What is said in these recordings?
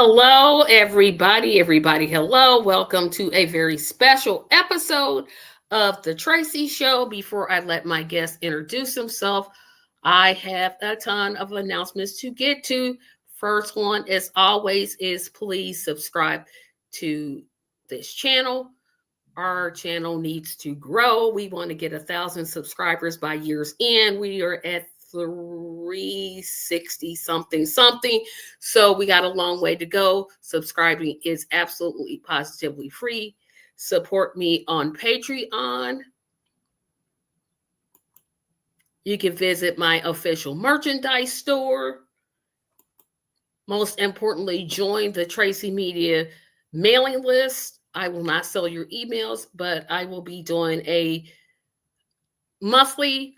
Hello, everybody. Everybody, hello. Welcome to a very special episode of the Tracy Show. Before I let my guest introduce himself, I have a ton of announcements to get to. First one, as always, is please subscribe to this channel. Our channel needs to grow. We want to get 1,000 subscribers by year's end. We are at 360 something. So we got a long way to go. Subscribing is absolutely positively free. Support me on Patreon. You can visit my official merchandise store. Most importantly, join the Tracy Media mailing list. I will not sell your emails, but I will be doing a monthly,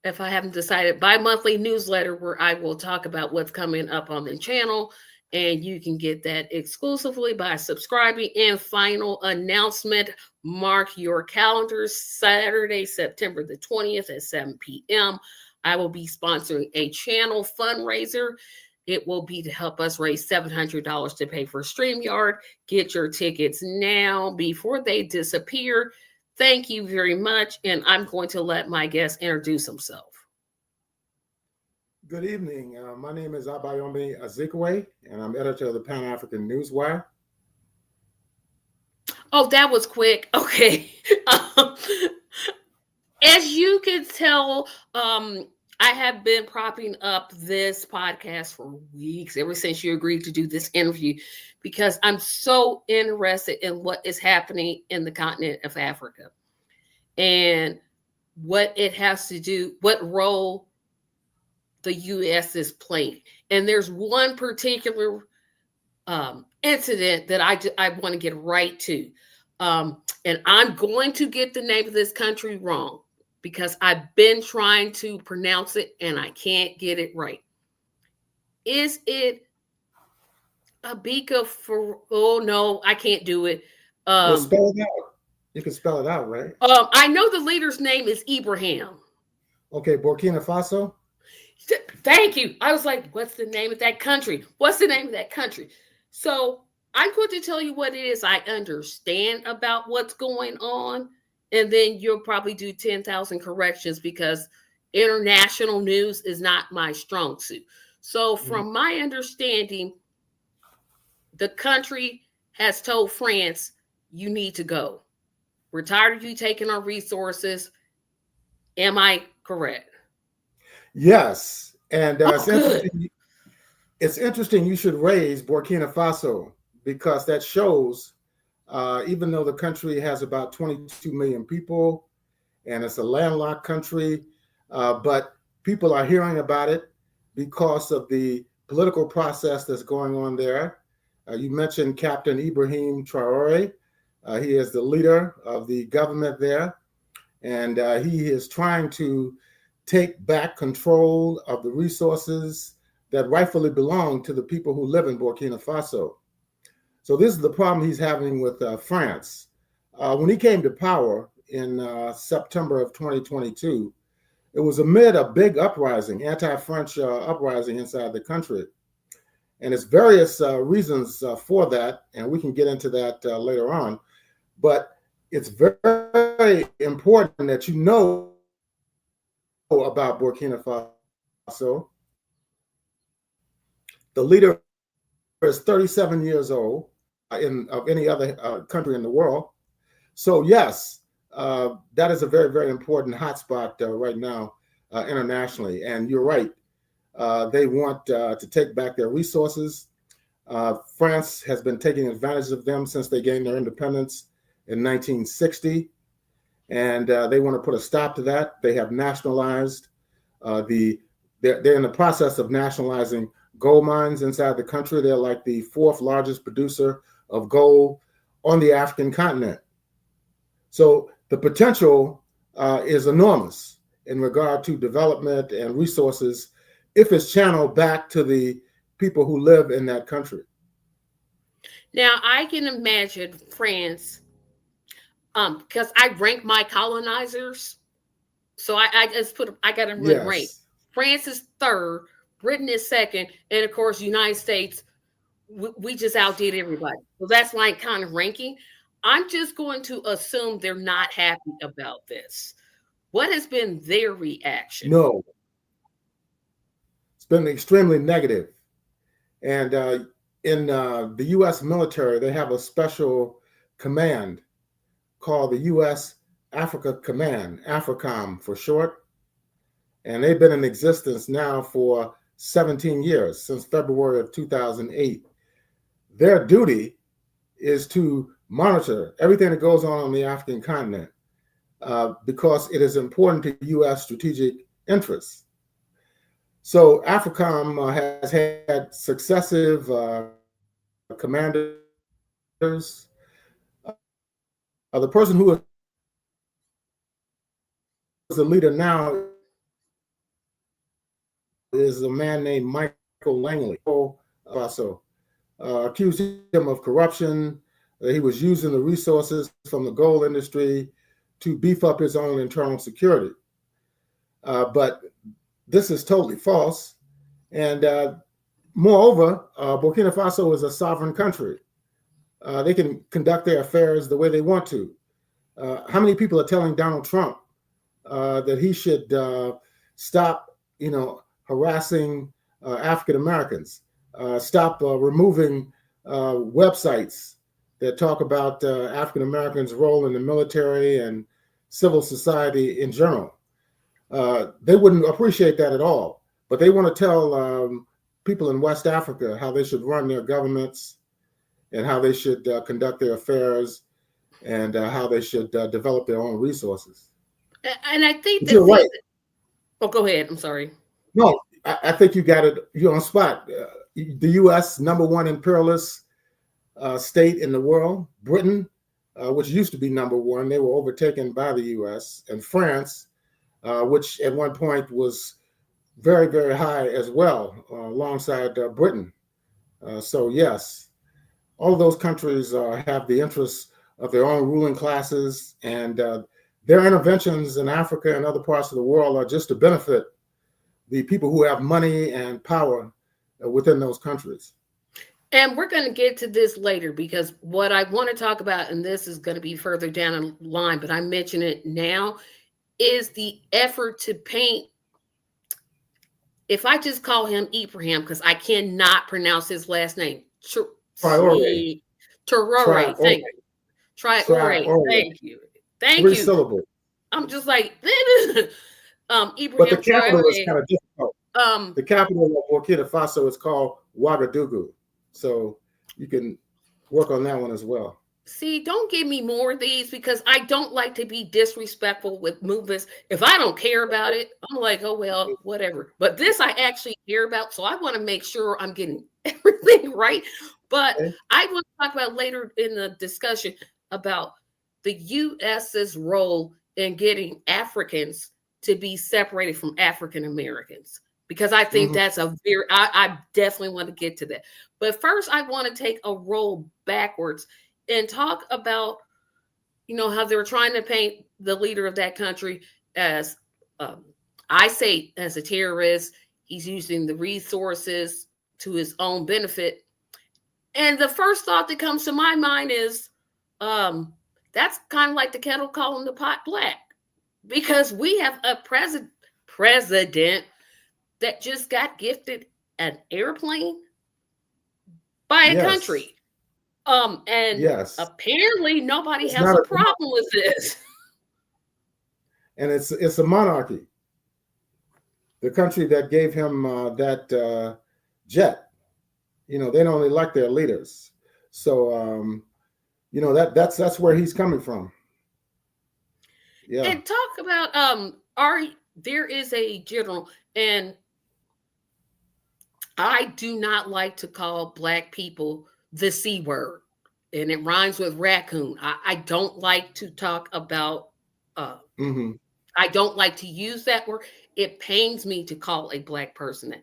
if I haven't decided, bi-monthly newsletter where I will talk about what's coming up on the channel, and you can get that exclusively by subscribing. And final announcement, mark your calendars, Saturday, September the 20th at 7 p.m. I will be sponsoring a channel fundraiser. It will be to help us raise $700 to pay for StreamYard. Get your tickets now before they disappear. Thank you very much, and I'm going to let my guest introduce himself. Good evening. My name is Abayomi Azikiwe, and I'm editor of the Pan-African Newswire. Oh, that was quick. Okay. As you can tell, I have been propping up this podcast for weeks, ever since you agreed to do this interview, because I'm so interested in what is happening in the continent of Africa and what it has to do, what role the U.S. is playing. And there's one particular incident that I want to get right to. And I'm going to get the name of this country wrong, because I've been trying to pronounce it and I can't get it right. Is it Abika for? Oh no, I can't do it. Well, spell it out. You can spell it out, right? I know the leader's name is Ibrahim. Okay, Burkina Faso. Thank you. I was like, what's the name of that country? What's the name of that country? So I'm going to tell you what it is I understand about what's going on. And then you'll probably do 10,000 corrections, because international news is not my strong suit. So from my understanding, the country has told France, you need to go. We're tired of you taking our resources. Am I correct? Yes. And good. It's interesting you should raise Burkina Faso, because that shows, even though the country has about 22 million people and it's a landlocked country, but people are hearing about it because of the political process that's going on there. You mentioned Captain Ibrahim Traore. He is the leader of the government there, and he is trying to take back control of the resources that rightfully belong to the people who live in Burkina Faso. So this is the problem he's having with France. When he came to power in September of 2022, it was amid a big uprising, anti-French uprising inside the country. And there's various reasons for that, and we can get into that later on. But it's very, very important that you know about Burkina Faso. The leader is 37 years old of any other country in the world. So yes, that is a very, very important hotspot right now internationally. And you're right. They want to take back their resources. France has been taking advantage of them since they gained their independence in 1960. And they want to put a stop to that. They have nationalized they're in the process of nationalizing gold mines inside the country. They're like the fourth largest producer of gold on the African continent. So the potential is enormous in regard to development and resources if it's channeled back to the people who live in that country. Now, I can imagine France, because I rank my colonizers. So I just I got them rank. Yes. France is third, Britain is second, and of course, United States we just outdid everybody. So that's my kind of ranking. I'm just going to assume they're not happy about this. What has been their reaction? No, it's been extremely negative. And in the U.S. military, they have a special command called the U.S. Africa Command, AFRICOM for short. And they've been in existence now for 17 years, since February of 2008. Their duty is to monitor everything that goes on the African continent because it is important to U.S. strategic interests. So AFRICOM has had successive commanders. The person who is the leader now is a man named Michael Langley. Also accused him of corruption. He was using the resources from the gold industry to beef up his own internal security. But this is totally false. And moreover, Burkina Faso is a sovereign country. They can conduct their affairs the way they want to. How many people are telling Donald Trump that he should stop, harassing African Americans, stop removing websites that talk about African Americans' role in the military and civil society in general? They wouldn't appreciate that at all. But they want to tell people in West Africa how they should run their governments and how they should conduct their affairs and how they should develop their own resources. And I think you're right. Oh, go ahead. I'm sorry. No, I think you got it. You're on spot. The U.S. #1 imperialist state in the world, Britain, which used to be #1, they were overtaken by the U.S. and France, which at one point was very, very high as well, alongside Britain. So yes, all of those countries have the interests of their own ruling classes, and their interventions in Africa and other parts of the world are just to benefit the people who have money and power within those countries. And we're going to get to this later, because what I want to talk about, and this is going to be further down the line, but I mention it now, is the effort to paint, if I just call him Ibrahim, because I cannot pronounce his last name. Traoré. Traoré. Thank you. Traoré. Thank you. Thank you. 3 syllables. I'm just like, Ibrahim. But the capital Traoré, is kind of difficult. The capital of Burkina Faso is called Ouagadougou. So you can work on that one as well. See, don't give me more of these, because I don't like to be disrespectful with movements. If I don't care about it, I'm like, oh, well, whatever. But this I actually care about, so I want to make sure I'm getting everything right. But okay. I want to talk about later in the discussion about the U.S.'s role in getting Africans to be separated from African Americans, because I think that's a very, I definitely want to get to that. But first, I want to take a roll backwards and talk about, how they were trying to paint the leader of that country as, I say, as a terrorist. He's using the resources to his own benefit. And the first thought that comes to my mind is, that's kind of like the kettle calling the pot black, because we have a president that just got gifted an airplane by a country. And apparently nobody has a problem with this. And it's a monarchy. The country that gave him that jet, they don't elect their leaders. So, that's where he's coming from. Yeah. And talk about there is a general, and I do not like to call Black people the C word, and it rhymes with raccoon. I don't like to talk about, I don't like to use that word. It pains me to call a Black person that.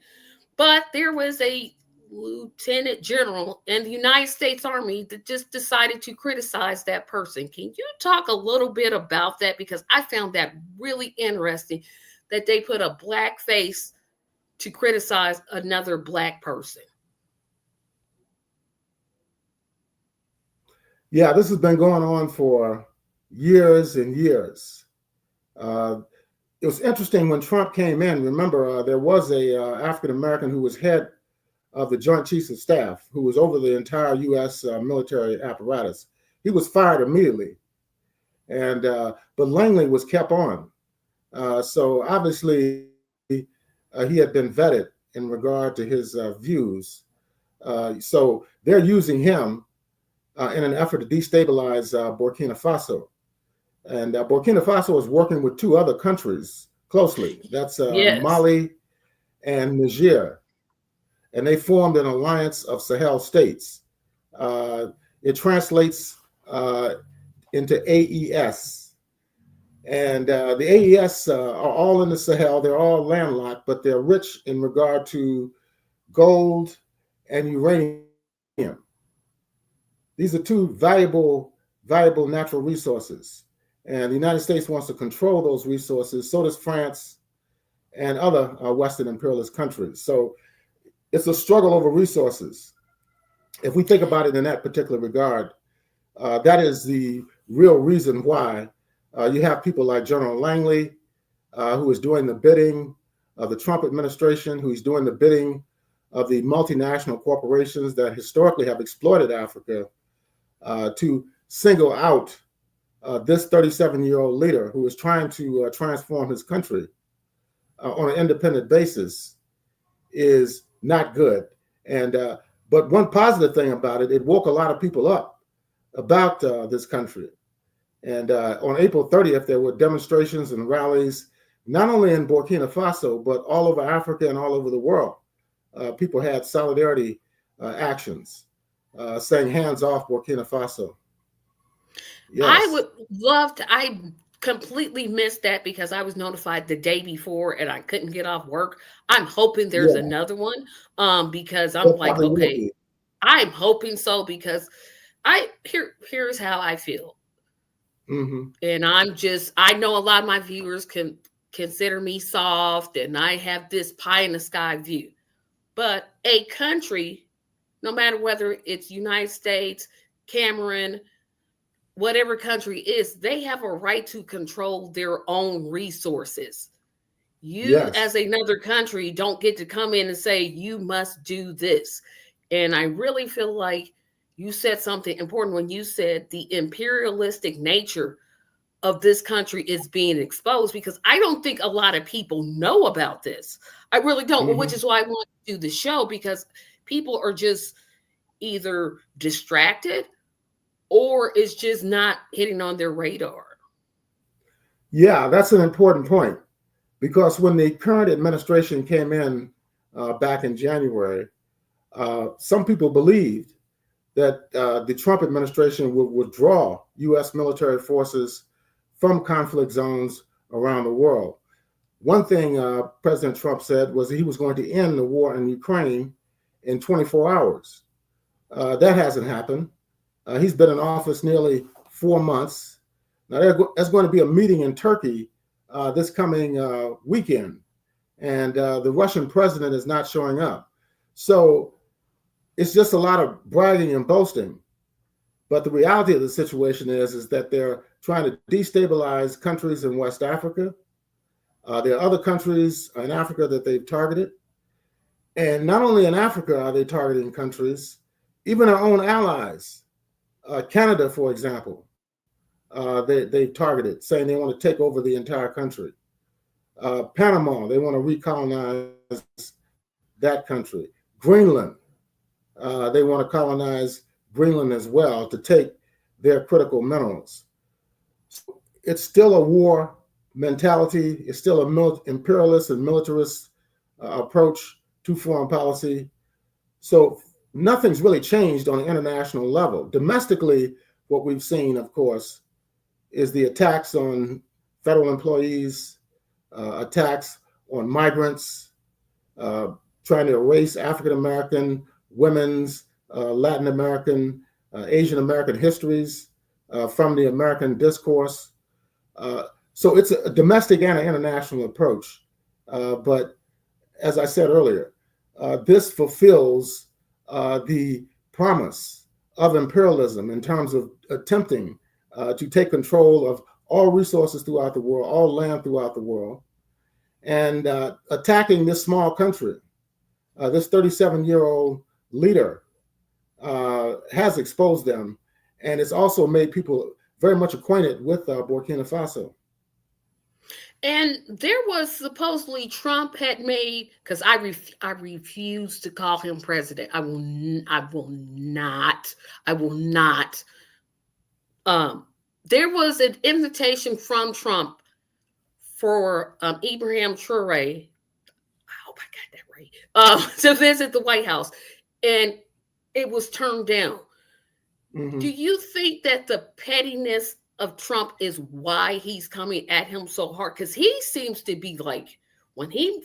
But there was a lieutenant general in the United States Army that just decided to criticize that person. Can you talk a little bit about that? Because I found that really interesting, that they put a Black face to criticize another Black person. Yeah, this has been going on for years and years. Uh, it was interesting when Trump came in. Remember, there was a African American who was head of the Joint Chiefs of Staff, who was over the entire U.S. Military apparatus. He was fired immediately, and but Langley was kept on. So obviously, he had been vetted in regard to his views. So they're using him in an effort to destabilize Burkina Faso. And Burkina Faso is working with two other countries closely. That's Yes. Mali and Niger. And they formed an alliance of Sahel states. Uh, it translates into AES. And the AES are all in the Sahel. They're all landlocked, but they're rich in regard to gold and uranium. These are two valuable natural resources. And the United States wants to control those resources. So does France and other Western imperialist countries. So it's a struggle over resources. If we think about it in that particular regard, that is the real reason why you have people like General Langley, who is doing the bidding of the Trump administration, who's doing the bidding of the multinational corporations that historically have exploited Africa, to single out this 37-year-old leader who is trying to transform his country on an independent basis is not good. And but one positive thing about it, it woke a lot of people up about this country. And on April 30th, there were demonstrations and rallies, not only in Burkina Faso, but all over Africa and all over the world. People had solidarity actions saying hands off Burkina Faso. I Yes. would love to. I completely missed that because I was notified the day before and I couldn't get off work. I'm hoping there's Yeah, another one because I'm there like, probably will okay, be. I'm hoping so because here's how I feel. Hmm. And I know a lot of my viewers can consider me soft and I have this pie in the sky view. But a country, no matter whether it's United States, Cameroon, whatever country is, they have a right to control their own resources. You, Yes. as another country, don't get to come in and say, you must do this. And I really feel like you said something important when you said the imperialistic nature of this country is being exposed because I don't think a lot of people know about this. I really don't, which Hmm. is why I want to do the show because people are just either distracted or it's just not hitting on their radar. Yeah, that's an important point because when the current administration came in back in January, some people believed that the Trump administration would withdraw U.S. military forces from conflict zones around the world. One thing President Trump said was that he was going to end the war in Ukraine in 24 hours. That hasn't happened. He's been in office nearly 4 months. Now, there's going to be a meeting in Turkey this coming weekend, and the Russian president is not showing up. So it's just a lot of bragging and boasting. But the reality of the situation is that they're trying to destabilize countries in West Africa. There are other countries in Africa that they've targeted. And not only in Africa are they targeting countries, even our own allies. Canada, for example, they've targeted, saying they want to take over the entire country. Panama, they want to recolonize that country. Greenland, they want to colonize Greenland as well to take their critical minerals. So it's still a war mentality. It's still a imperialist and militarist approach to foreign policy. So nothing's really changed on an international level. Domestically, what we've seen, of course, is the attacks on federal employees, attacks on migrants, uh, trying to erase African American, women's, Latin American, Asian American histories from the American discourse. So it's a domestic and an international approach. But as I said earlier, this fulfills the promise of imperialism in terms of attempting to take control of all resources throughout the world, all land throughout the world, and attacking this small country. This 37-year-old leader has exposed them, and it's also made people very much acquainted with Burkina Faso. And there was supposedly Trump had made, because I refuse to call him president. I will not. There was an invitation from Trump for Ibrahim Traore. I hope I got that right. To visit the White House, and it was turned down. Mm-hmm. Do you think that the pettiness of Trump is why he's coming at him so hard? Because he seems to be like, when he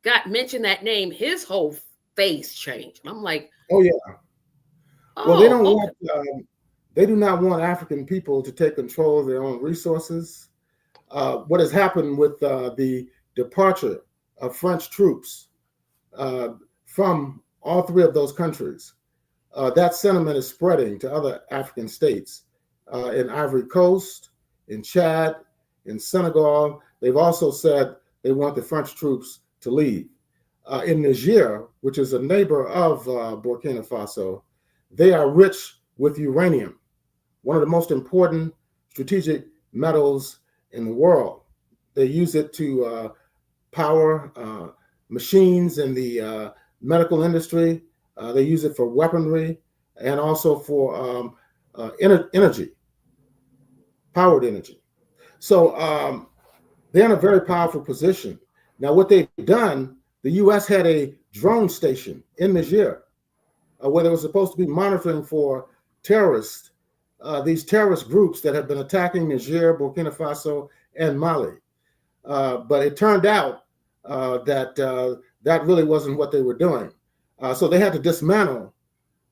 got mentioned that name, his whole face changed. I'm like, oh yeah. Well, they don't want. They do not want African people to take control of their own resources. What has happened with the departure of French troops from all three of those countries, that sentiment is spreading to other African states. In Ivory Coast, in Chad, in Senegal. They've also said they want the French troops to leave. In Niger, which is a neighbor of Burkina Faso, they are rich with uranium, one of the most important strategic metals in the world. They use it to power machines in the medical industry. They use it for weaponry and also for energy, powered energy. So they're in a very powerful position. Now, what they've done, the U.S. had a drone station in Niger where they were supposed to be monitoring for terrorists, these terrorist groups that have been attacking Niger, Burkina Faso, and Mali. But it turned out that that really wasn't what they were doing. So they had to dismantle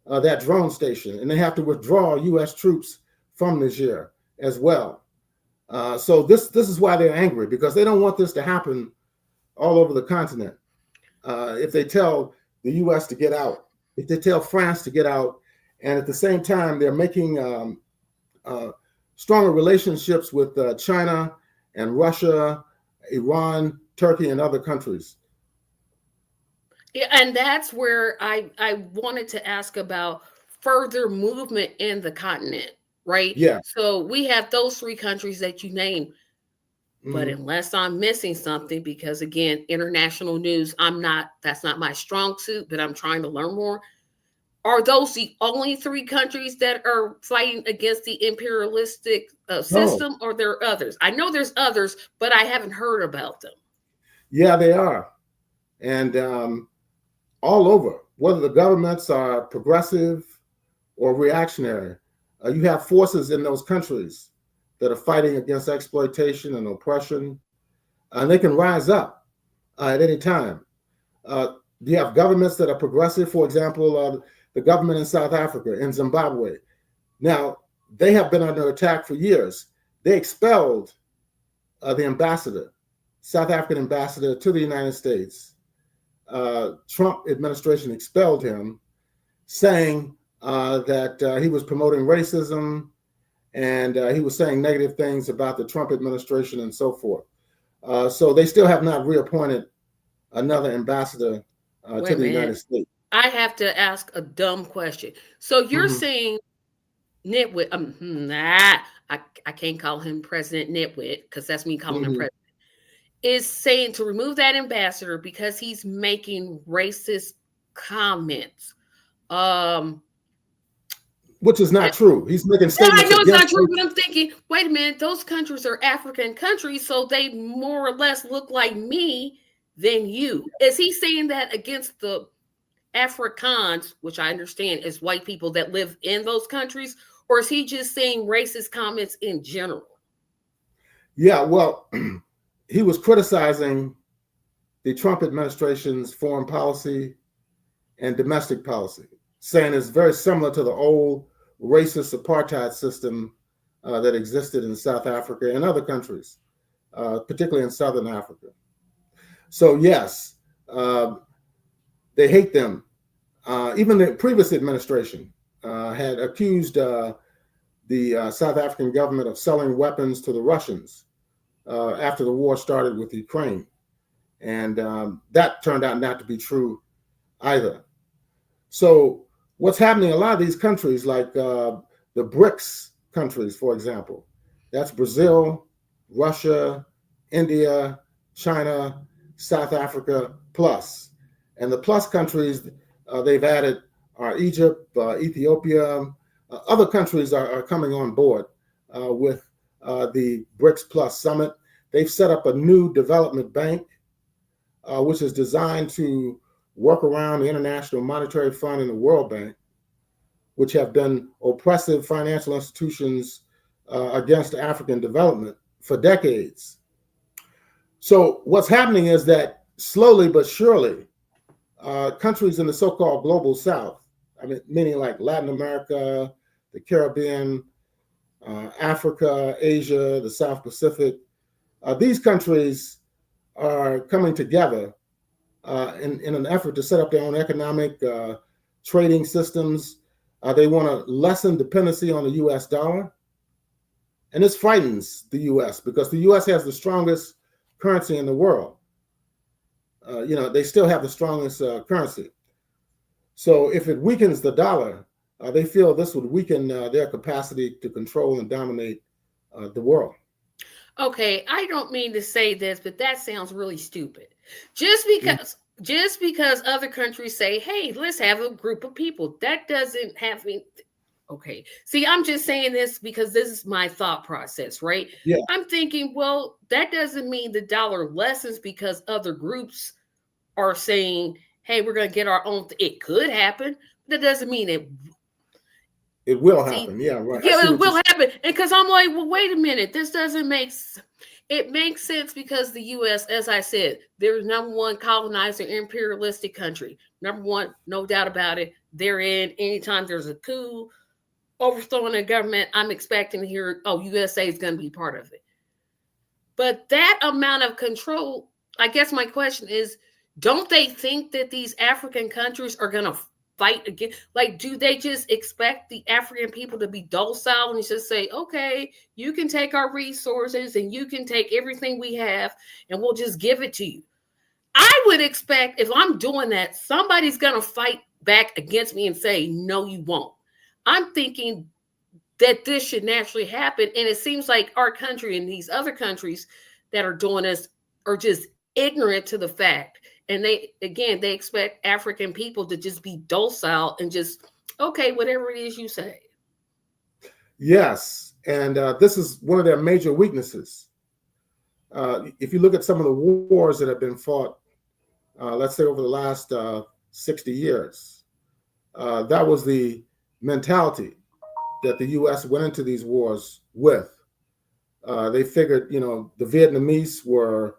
that drone station, and they have to withdraw U.S. troops from Niger as well. So this is why they're angry, because they don't want this to happen all over the continent. If they tell the U.S. to get out, if they tell France to get out, and at the same time they're making stronger relationships with China and Russia, Iran, Turkey, and other countries. Yeah, and that's where I wanted to ask about further movement in the continent, right? Yeah. So we have those three countries that you named, but unless I'm missing something, because again, international news, that's not my strong suit, but I'm trying to learn more. Are those the only three countries that are fighting against the imperialistic system, or there are others? I know there's others, but I haven't heard about them. Yeah, they are. And all over, whether the governments are progressive or reactionary, you have forces in those countries that are fighting against exploitation and oppression, and they can rise up at any time. You have governments that are progressive, for example, the government in South Africa, in Zimbabwe. Now, they have been under attack for years. They expelled the ambassador, South African ambassador to the United States. Trump administration expelled him, saying that he was promoting racism, and he was saying negative things about the Trump administration and so forth. So they still have not reappointed another ambassador to the United States. I have to ask a dumb question. So you're saying Nitwit, I can't call him President Nitwit because that's me calling him president, is saying to remove that ambassador because he's making racist comments. Which is not true. He's making statements. I know it's not true, but I'm thinking, wait a minute, those countries are African countries, so they more or less look like me than you. Is he saying that against the Afrikaans, which I understand is white people that live in those countries, or is he just saying racist comments in general? Yeah, well, he was criticizing the Trump administration's foreign policy and domestic policy, saying it's very similar to the old racist apartheid system that existed in South Africa and other countries, particularly in Southern Africa. So yes, they hate them. Even the previous administration had accused the South African government of selling weapons to the Russians after the war started with Ukraine. And that turned out not to be true either. So what's happening in a lot of these countries, like the BRICS countries, for example, that's Brazil, Russia, India, China, South Africa, plus. And the plus countries they've added are Egypt, Ethiopia. Other countries are coming on board with the BRICS Plus Summit. They've set up a new development bank, which is designed to work around the International Monetary Fund and the World Bank, which have been oppressive financial institutions against African development for decades. So what's happening is that slowly but surely, countries in the so-called global South, I mean, meaning like Latin America, the Caribbean, Africa, Asia, the South Pacific, these countries are coming together in an effort to set up their own economic trading systems. They want to lessen dependency on the US dollar. And this frightens the US because the US has the strongest currency in the world. They still have the strongest currency. So if it weakens the dollar, they feel this would weaken their capacity to control and dominate the world. Okay, I don't mean to say this, but that sounds really stupid. Just because other countries say, "Hey, let's have a group of people," that doesn't have me. Okay, see, I'm just saying this because this is my thought process, right? Yeah. I'm thinking, well, that doesn't mean the dollar lessens because other groups are saying, "Hey, we're going to get our own." It could happen. That doesn't mean it will happen. Yeah, right. Yeah, it will happen. Because I'm like, well, wait a minute. This doesn't it makes sense because the U.S., as I said, they're number one colonizer, imperialistic country. Number one, no doubt about it. They're in anytime there's a coup, overthrowing the government, I'm expecting to hear, oh, USA is going to be part of it. But that amount of control, I guess my question is, don't they think that these African countries are going to fight again? Like, do they just expect the African people to be docile and just say, okay, you can take our resources and you can take everything we have and we'll just give it to you? I would expect if I'm doing that, somebody's going to fight back against me and say, no, you won't. I'm thinking that this should naturally happen. And it seems like our country and these other countries that are doing this are just ignorant to the fact. And they expect African people to just be docile and just, okay, whatever it is you say. Yes. And this is one of their major weaknesses. If you look at some of the wars that have been fought, let's say over the last 60 years, that was the mentality that the U.S. went into these wars with. They figured, the Vietnamese were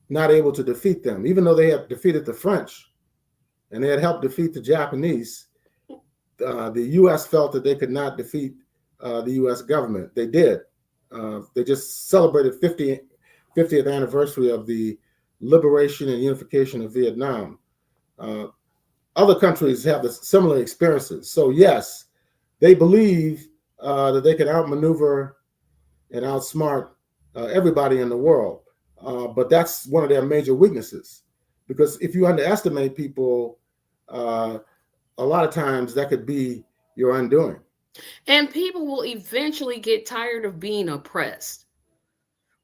not able to defeat them, even though they had defeated the French and they had helped defeat the Japanese. The U.S. felt that they could not defeat the U.S. government. They did. They just celebrated 50th anniversary of the liberation and unification of Vietnam. Other countries have similar experiences. So yes, they believe that they can outmaneuver and outsmart everybody in the world. But that's one of their major weaknesses, because if you underestimate people, a lot of times that could be your undoing. And people will eventually get tired of being oppressed,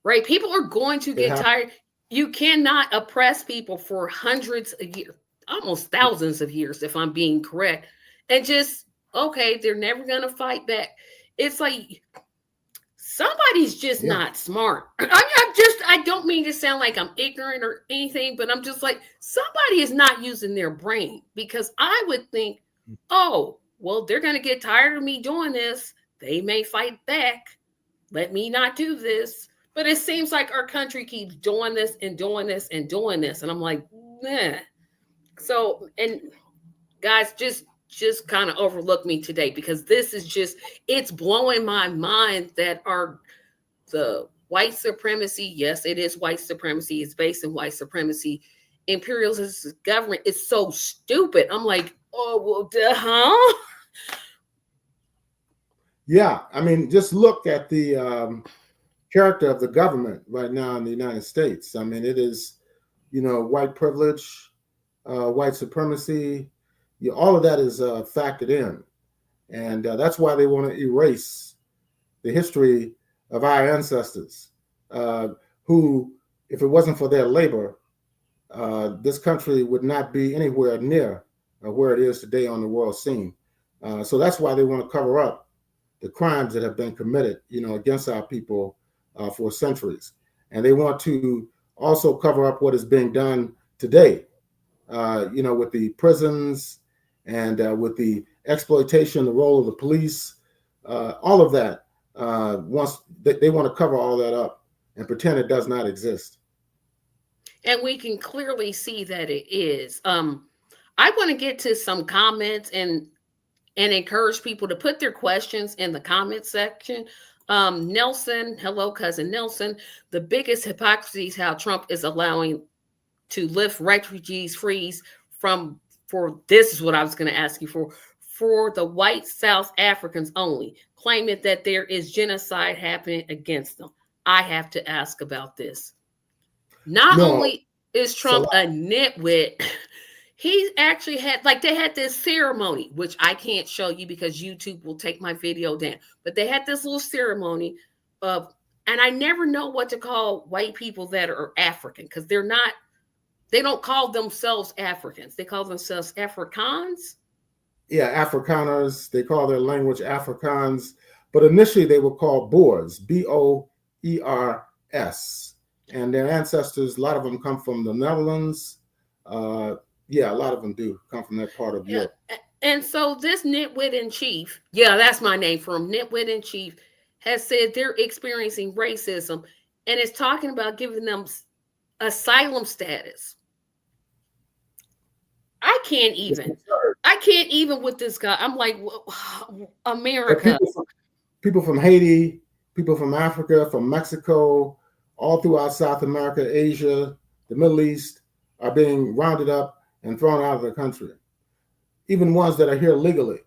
right? People are going to get tired. You cannot oppress people for hundreds of years, almost thousands of years, if I'm being correct, and just, okay, they're never going to fight back. It's like somebody's just not smart. I don't mean to sound like I'm ignorant or anything, but I'm just like, somebody is not using their brain, because I would think, oh, well, they're going to get tired of me doing this. They may fight back. Let me not do this. But it seems like our country keeps doing this and doing this and doing this. And I'm like, nah. So, and guys, just kind of overlook me today, because this is just, it's blowing my mind that the white supremacy, yes, it is white supremacy. It's based in white supremacy. Imperialist government is so stupid. I'm like, oh, well, Yeah, I mean, just look at the character of the government right now in the United States. I mean, it is, white privilege, white supremacy, all of that is factored in. And that's why they want to erase the history of our ancestors, uh, who, if it wasn't for their labor, this country would not be anywhere near where it is today on the world scene. So that's why they want to cover up the crimes that have been committed, against our people for centuries. And they want to also cover up what is being done today, with the prisons and with the exploitation, the role of the police, all of that. Once they want to cover all that up and pretend it does not exist. And we can clearly see that it is. I want to get to some comments and encourage people to put their questions in the comment section. Nelson, hello, cousin Nelson. The biggest hypocrisy is how Trump is allowing to lift refugees freeze for this is what I was going to ask you for the white South Africans only, claiming that there is genocide happening against them. I have to ask about this. Not only is Trump a nitwit, he actually had, they had this ceremony, which I can't show you because YouTube will take my video down. But they had this little ceremony of, and I never know what to call white people that are African, because they don't call themselves Africans. They call themselves Afrikaans. Yeah, Afrikaners. They call their language Afrikaans. But initially they were called Boers, Boers. And their ancestors, a lot of them come from the Netherlands. Yeah, a lot of them do come from that part of Europe. And so this nitwit in chief, that's my name for him, nitwit in chief, has said they're experiencing racism and is talking about giving them asylum status. I can't even with this guy. I'm like, America. People from Haiti, people from Africa, from Mexico, all throughout South America, Asia, the Middle East are being rounded up and thrown out of the country. Even ones that are here legally,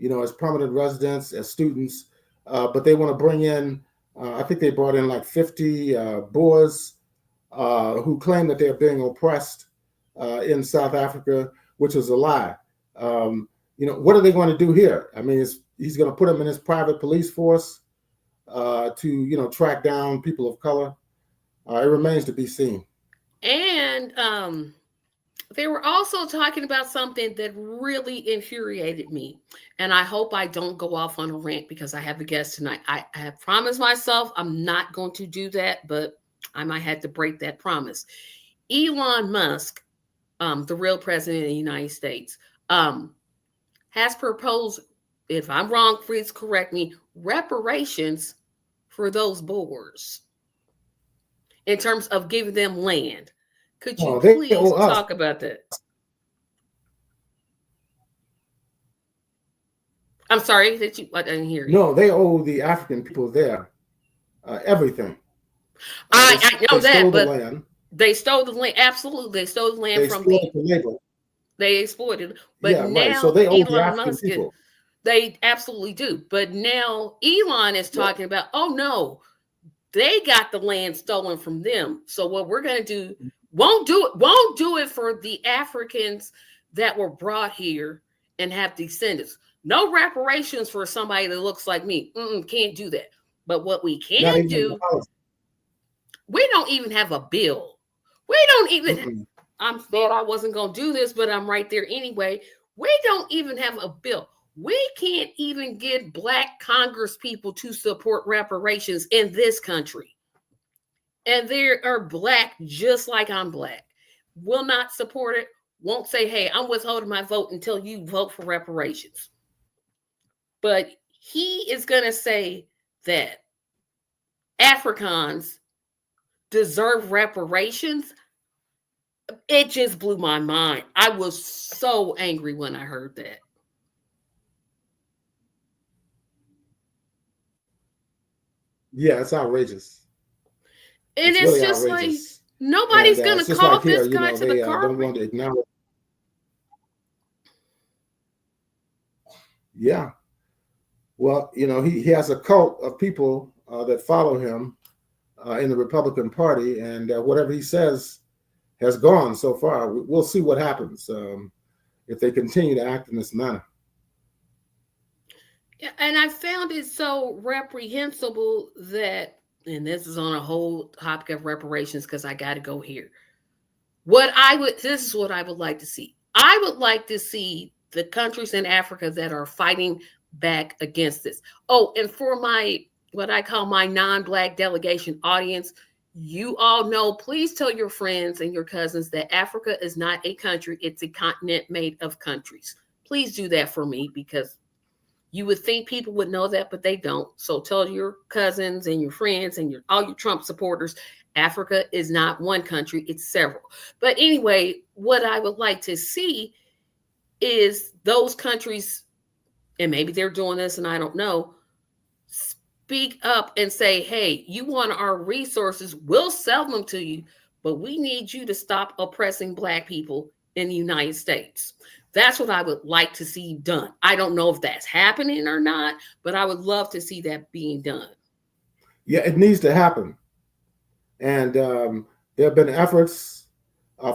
as permanent residents, as students, but they want to bring in, I think they brought in like 50 Boers who claim that they're being oppressed in South Africa, which is a lie. What are they going to do here? I mean, he's going to put them in his private police force to, track down people of color. It remains to be seen. And they were also talking about something that really infuriated me. And I hope I don't go off on a rant because I have a guest tonight. I have promised myself I'm not going to do that, but I might have to break that promise. Elon Musk, the real president of the United States, has proposed, if I'm wrong, please correct me, reparations for those Boers in terms of giving them land. Could you please talk about that? I'm sorry I didn't hear you. No, they owe the African people there everything. I know that, but they stole the land. Absolutely, they stole the land from the labor. They exploited it. But now right. So they owe the African people. They absolutely do. But now Elon is talking about, oh no, they got the land stolen from them. So what we're going to do won't do it for the Africans that were brought here and have descendants. No reparations for somebody that looks like me. Can't do that. But what we can do, we don't even have a bill. We don't even. I'm sad I wasn't going to do this, but I'm right there anyway. We don't even have a bill. We can't even get Black Congress people to support reparations in this country. And they are Black just like I'm Black. Will not support it. Won't say, hey, I'm withholding my vote until you vote for reparations. But he is going to say that Afrikaans deserve reparations. It just blew my mind. I was so angry when I heard that. Yeah, it's outrageous. And it's really just outrageous. Like nobody's going to call this guy to the carpet. Don't want to acknowledge. Yeah. Well, he has a cult of people that follow him in the Republican Party, and whatever he says has gone so far. We'll see what happens if they continue to act in this manner. Yeah, and I found it so reprehensible that, and this is on a whole topic of reparations because I got to go here. This is what I would like to see. I would like to see the countries in Africa that are fighting back against this. Oh, and for my, what I call my non-black delegation audience, you all know, please tell your friends and your cousins that Africa is not a country, it's a continent made of countries. Please do that for me, because you would think people would know that, but they don't. So tell your cousins and your friends and all your Trump supporters, Africa is not one country, it's several. But anyway, what I would like to see is those countries, and maybe they're doing this and I don't know, speak up and say, hey, you want our resources, we'll sell them to you, but we need you to stop oppressing Black people in the United States. That's what I would like to see done. I don't know if that's happening or not, but I would love to see that being done. Yeah, it needs to happen. And there have been efforts,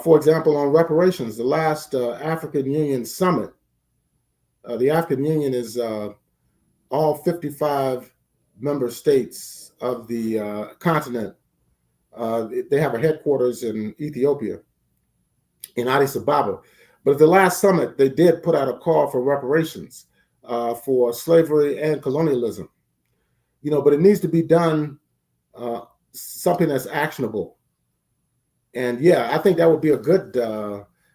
for example, on reparations. The last African Union summit, the African Union is all 55 member states of the continent. They have a headquarters in Ethiopia, in Addis Ababa. But at the last summit, they did put out a call for reparations for slavery and colonialism. But it needs to be done something that's actionable. And yeah, I think that would be a good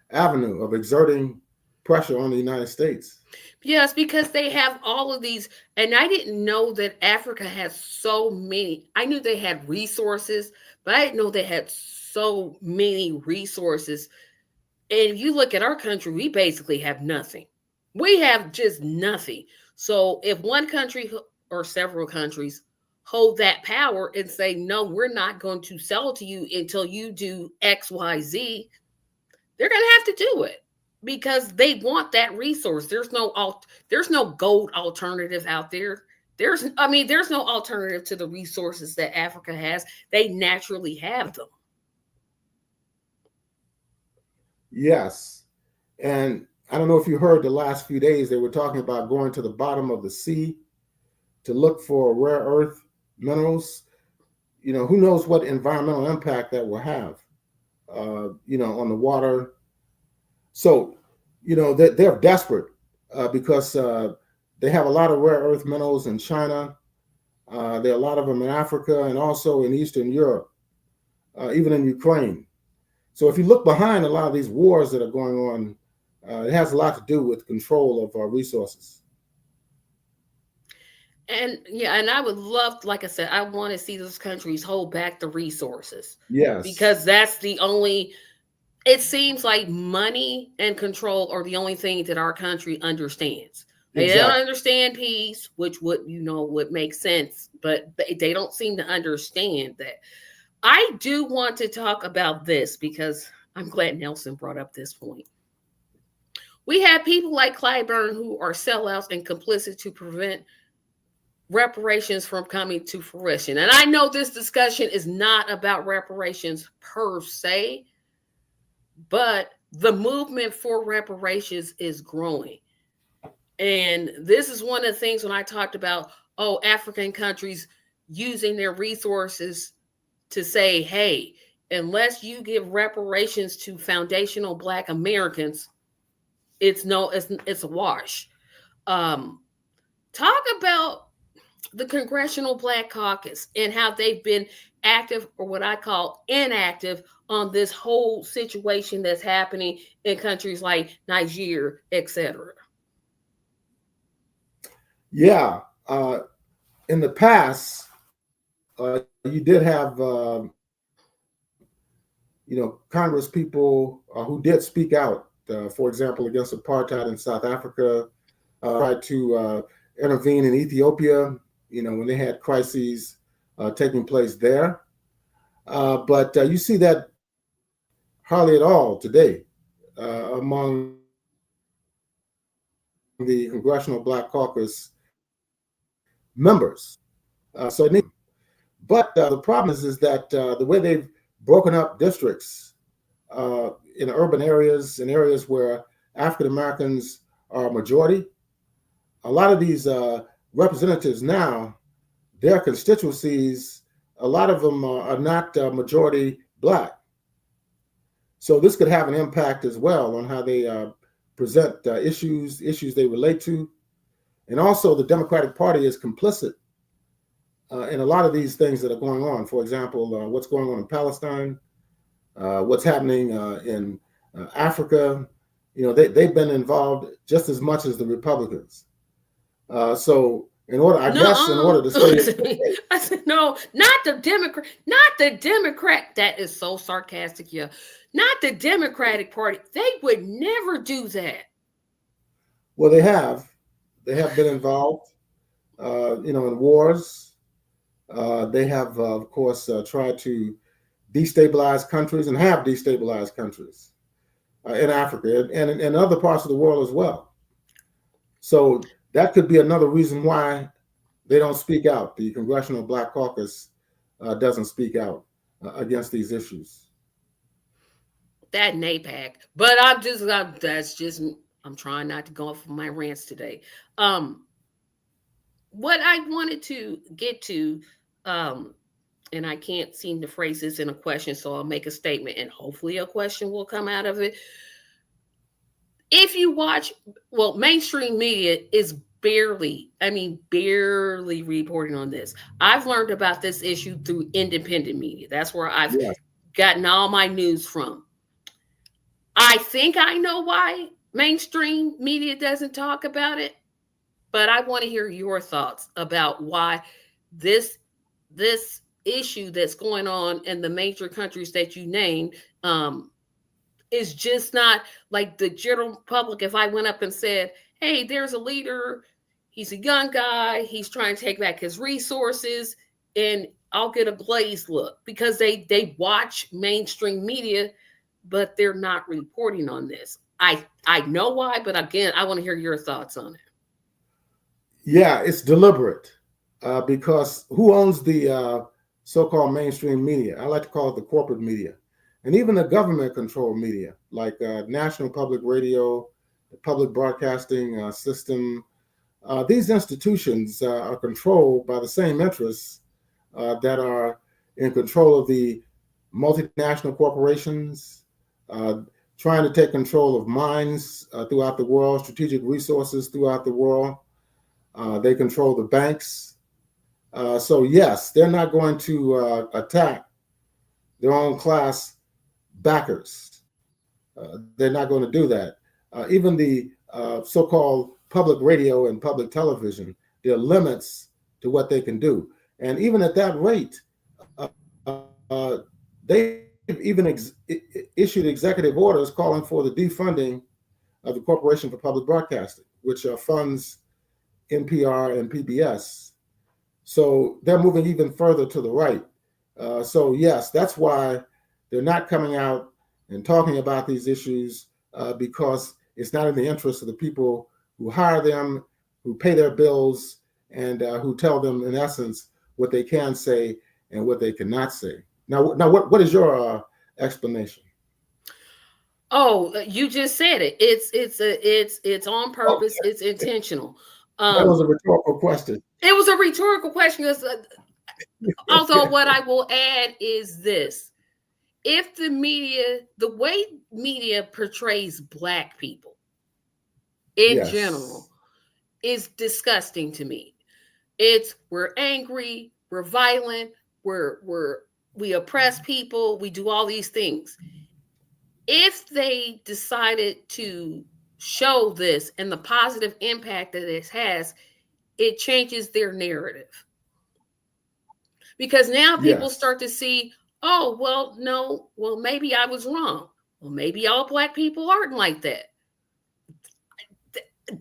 avenue of exerting pressure on the United States. Yes, because they have all of these, and I didn't know that Africa has so many. I knew they had resources, but I didn't know they had so many resources. And if you look at our country, we basically have nothing. We have just nothing. So if one country or several countries hold that power and say, no, we're not going to sell to you until you do XYZ, they're going to have to do it because they want that resource. There's no gold alternative out there. There's no alternative to the resources that Africa has. They naturally have them. Yes. And I don't know if you heard the last few days, they were talking about going to the bottom of the sea to look for rare earth minerals. Who knows what environmental impact that will have, on the water. So, they're desperate because they have a lot of rare earth minerals in China. There are a lot of them in Africa and also in Eastern Europe, even in Ukraine. So if you look behind a lot of these wars that are going on, it has a lot to do with control of our resources. And yeah, and I would love, like I said, I want to see those countries hold back the resources. Yes. Because that's the only, it seems like money and control are the only thing that our country understands. They don't understand peace, which would make sense, but they don't seem to understand that. I do want to talk about this because I'm glad Nelson brought up this point. We have people like Clyburn who are sellouts and complicit to prevent reparations from coming to fruition. And I know this discussion is not about reparations per se, but the movement for reparations is growing. And this is one of the things when I talked about, African countries using their resources to say, hey, unless you give reparations to foundational Black Americans, it's a wash. Talk about the Congressional Black Caucus and how they've been active, or what I call inactive, on this whole situation that's happening in countries like Nigeria, etc. Yeah. In the past, you did have, Congress people who did speak out, for example, against apartheid in South Africa, tried to intervene in Ethiopia, when they had crises taking place there. But you see that hardly at all today among the Congressional Black Caucus members. So it needs. But the problem is that the way they've broken up districts in urban areas, in areas where African Americans are a majority, a lot of these representatives now, their constituencies, a lot of them are not majority Black. So this could have an impact as well on how they present issues they relate to. And also the Democratic Party is complicit in a lot of these things that are going on. For example, what's going on in Palestine, what's happening in Africa. You know, they've been involved just as much as the Republicans. So in order, I guess, in order to stay, I said, no, not the Democrat, not the Democrat. That is so sarcastic, yeah. Not the Democratic Party. They would never do that. Well, they have been involved, in wars. They have, of course, tried to destabilize countries and have destabilized countries in Africa and in other parts of the world as well. So that could be another reason why they don't speak out. The Congressional Black Caucus doesn't speak out against these issues. That NAPAC. But I'm trying not to go off of my rants today. What I wanted to get to, and I can't seem to phrase this in a question, so I'll make a statement and hopefully a question will come out of it. If you watch, mainstream media is barely reporting on this. I've learned about this issue through independent media. That's where I've gotten all my news from. I think I know why mainstream media doesn't talk about it, but I want to hear your thoughts about why this issue that's going on in the major countries that you named is just not like the general public. If I went up and said, hey, there's a leader, he's a young guy, he's trying to take back his resources, and I'll get a glazed look because they watch mainstream media, but they're not reporting on this. I know why, but again, I want to hear your thoughts on it. Yeah, it's deliberate because who owns the so-called mainstream media? I like to call it the corporate media. And even the government-controlled media, like National Public Radio, the public broadcasting system, these institutions are controlled by the same interests that are in control of the multinational corporations, trying to take control of mines throughout the world, strategic resources throughout the world. They control the banks. So yes, they're not going to attack their own class backers. They're not going to do that. Even the so-called public radio and public television, there are limits to what they can do. And even at that rate, they've even issued executive orders calling for the defunding of the Corporation for Public Broadcasting, which funds NPR and PBS. So they're moving even further to the right. So yes, that's why they're not coming out and talking about these issues because it's not in the interest of the people who hire them, who pay their bills, and who tell them, in essence, what they can say and what they cannot say. Now, what is your explanation? Oh, you just said it. It's on purpose. It's intentional. That was a rhetorical question. It was a rhetorical question. Although what I will add is this. If the way media portrays Black people in general is disgusting to me. We're angry, we're violent, we oppress people, we do all these things. If they decided to show this and the positive impact that it has, it changes their narrative. Because now people start to see, oh, well, no, well, maybe I was wrong. Well, maybe all Black people aren't like that.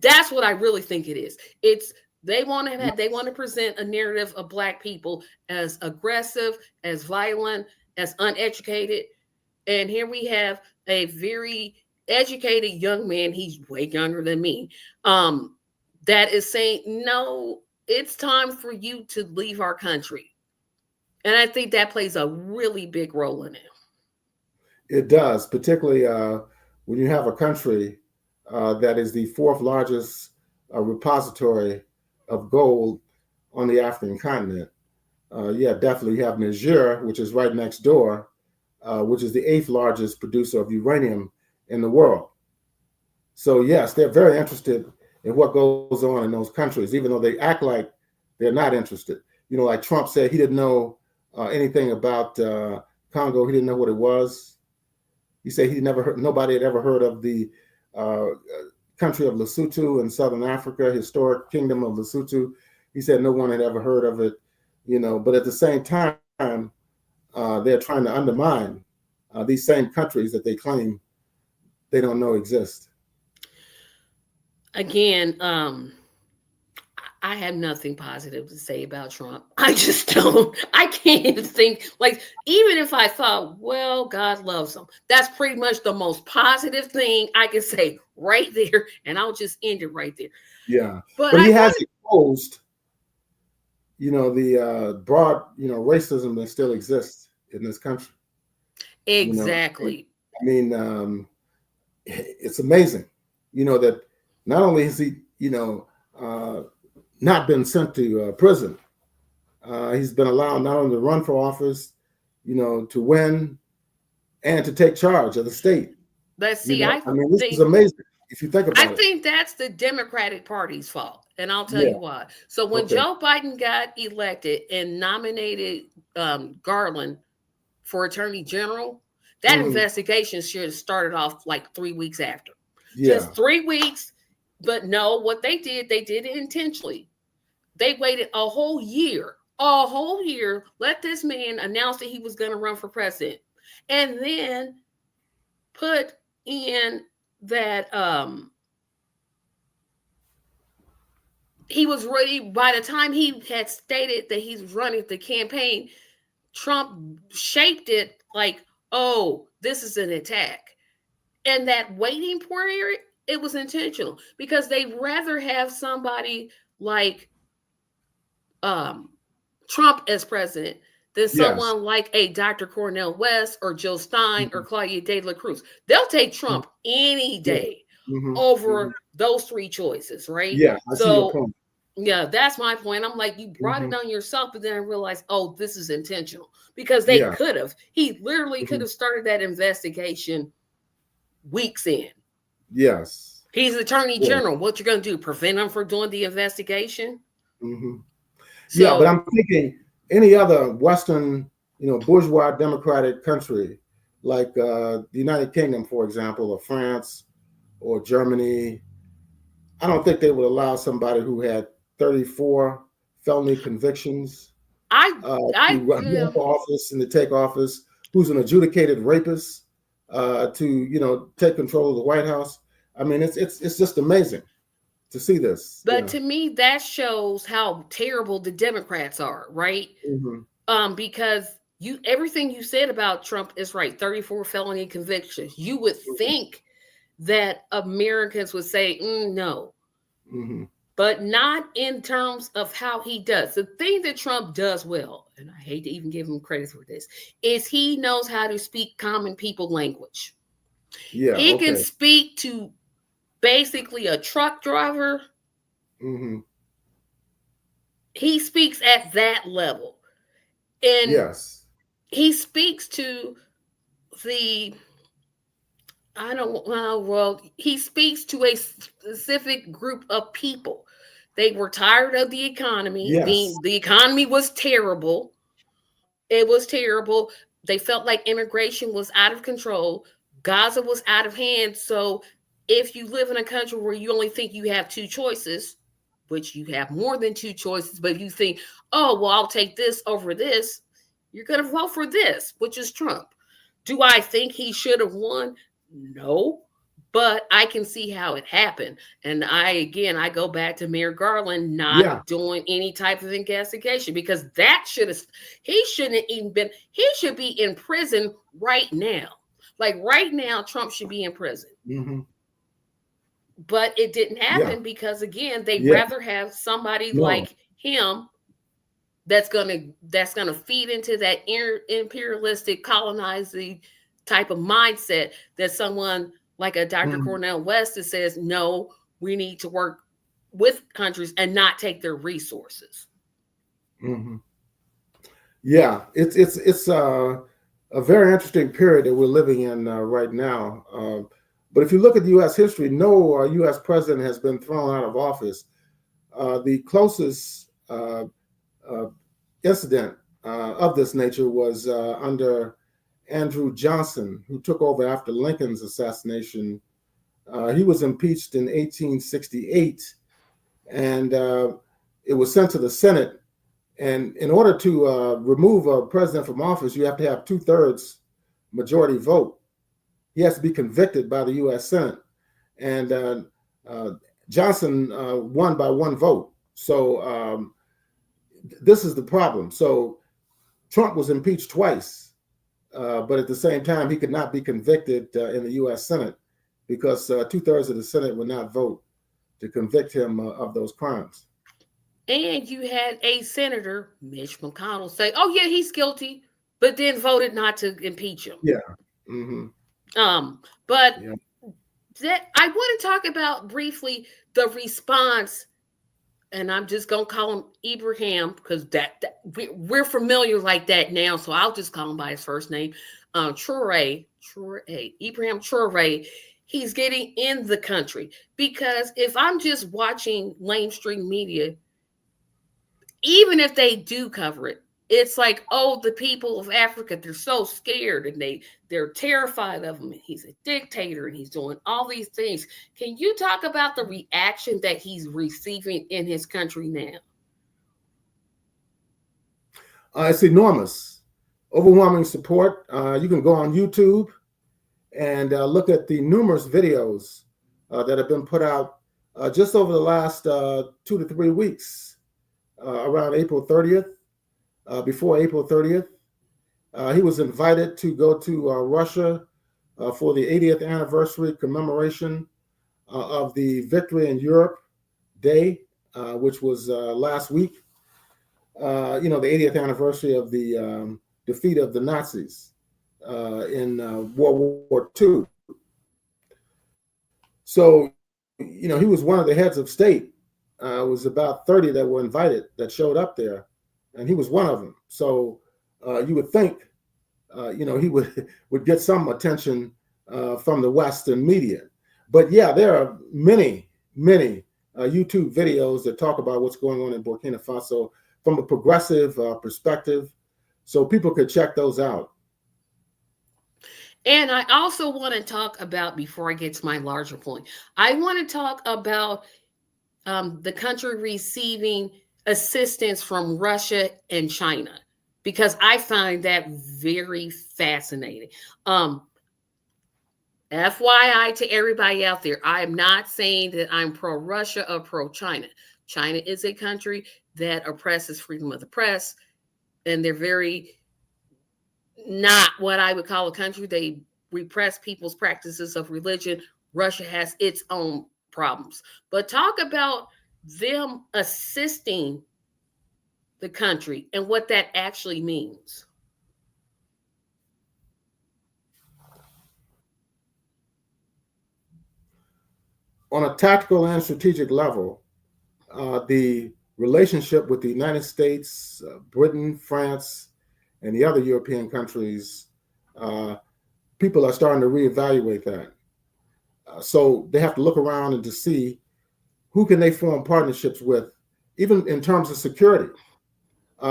That's what I really think it is. They want to present a narrative of Black people as aggressive, as violent, as uneducated. And here we have a very educated young man, he's way younger than me, that is saying, no, it's time for you to leave our country. And I think that plays a really big role in it. It does, particularly when you have a country that is the fourth largest repository of gold on the African continent. Yeah, definitely. You have Niger, which is right next door, which is the eighth largest producer of uranium in the world. So yes, they're very interested in what goes on in those countries, even though they act like they're not interested. You know, like Trump said, he didn't know anything about Congo. He didn't know what it was. He said he never heard, nobody had ever heard of the uh, country of Lesotho in Southern Africa, historic kingdom of Lesotho. He said no one had ever heard of it, you know, but at the same time, they're trying to undermine these same countries that they claim they don't know exist. Again, I have nothing positive to say about Trump. I just don't. I can't even think, like, even if I thought, well, God loves him, that's pretty much the most positive thing I can say right there. And I'll just end it right there. Yeah. But he has exposed, you know, the broad, you know, racism that still exists in this country. Exactly. You know? I mean, it's amazing, you know, that not only has he, you know, not been sent to prison, he's been allowed not only to run for office, you know, to win and to take charge of the state. Let's see. You know? I mean, this is amazing if you think about it. I think that's the Democratic Party's fault, and I'll tell you why. So when Joe Biden got elected and nominated Garland for Attorney General, that investigation should have started off like 3 weeks after. Just 3 weeks. But no, what they did it intentionally. They waited a whole year, let this man announce that he was going to run for president, and then put in that he was ready. By the time he had stated that he's running the campaign, Trump shaped it like, oh, this is an attack. And that waiting period, it was intentional because they'd rather have somebody like Trump as president than someone like a Dr. Cornel West or Joe Stein or Claudia De La Cruz. They'll take Trump any day over those three choices, right? Yeah, I see your point. Yeah, that's my point. I'm like, you brought it on yourself, but then I realized, oh, this is intentional because they could have. He literally could have started that investigation weeks in. Yes. He's Attorney General. What you're going to do? Prevent him from doing the investigation? So, yeah, but I'm thinking any other Western, you know, bourgeois democratic country, like the United Kingdom, for example, or France or Germany, I don't think they would allow somebody who had 34 felony convictions to run for office and to take office, who's an adjudicated rapist, to, you know, take control of the White House. I mean, it's just amazing to see this. But to me, that shows how terrible the Democrats are, right? Because everything you said about Trump is right. 34 felony convictions. You would think that Americans would say no, but not in terms of how he does. The thing that Trump does well, and I hate to even give him credit for this, is he knows how to speak common people language. Yeah, he can speak to basically a truck driver. He speaks at that level. And he speaks to he speaks to a specific group of people. They were tired of the economy. The economy was terrible. It was terrible. They felt like immigration was out of control. Gaza was out of hand. So if you live in a country where you only think you have two choices, which you have more than two choices, but you think, oh, well, I'll take this over this, you're going to vote for this, which is Trump. Do I think he should have won? No, but I can see how it happened. And I go back to Mayor Garland not doing any type of investigation, because he shouldn't even been, he should be in prison right now. Like right now, Trump should be in prison. But it didn't happen because, again, they'd rather have somebody like him that's gonna feed into that imperialistic, colonizing type of mindset that someone like a Dr. Cornel West that says, no, we need to work with countries and not take their resources. Yeah, it's a very interesting period that we're living in right now. But if you look at the U.S. history, no U.S. president has been thrown out of office. The closest incident of this nature was under Andrew Johnson, who took over after Lincoln's assassination. He was impeached in 1868, and it was sent to the Senate. And in order to remove a president from office, you have to have 2/3 majority vote. He has to be convicted by the U.S. Senate. And Johnson won by 1 vote. So this is the problem. So Trump was impeached twice, but at the same time, he could not be convicted in the U.S. Senate because 2/3 of the Senate would not vote to convict him of those crimes. And you had a senator, Mitch McConnell, say, "Oh yeah, he's guilty," but then voted not to impeach him. Yeah. But yeah. That I want to talk about briefly the response, and I'm just gonna call him Ibrahim because we're familiar like that now, so I'll just call him by his first name. Ibrahim Traore. He's getting in the country because if I'm just watching mainstream media, even if they do cover it, it's like, oh, the people of Africa, they're so scared and they're terrified of him. He's a dictator and he's doing all these things. Can you talk about the reaction that he's receiving in his country now? It's enormous, overwhelming support. You can go on YouTube and look at the numerous videos that have been put out just over the last 2 to 3 weeks. Around April 30th, before April 30th. He was invited to go to Russia for the 80th anniversary commemoration of the Victory in Europe Day, which was last week. The 80th anniversary of the defeat of the Nazis in World War II. So, he was one of the heads of state. It was about 30 that were invited that showed up there, and he was one of them. So you would think, he would get some attention from the Western media. But yeah, there are many YouTube videos that talk about what's going on in Burkina Faso from a progressive perspective, so people could check those out. And I also want to talk about, before I get to my larger point, I want to talk about the country receiving assistance from Russia and China, because I find that very fascinating. FYI to everybody out there, I am not saying that I'm pro-Russia or pro-China. China is a country that oppresses freedom of the press, and they're very not what I would call a country. They repress people's practices of religion. Russia has its own problems. But talk about them assisting the country and what that actually means. On a tactical and strategic level, the relationship with the United States, Britain, France, and the other European countries, people are starting to reevaluate that. So they have to look around and to see who can they form partnerships with, even in terms of security,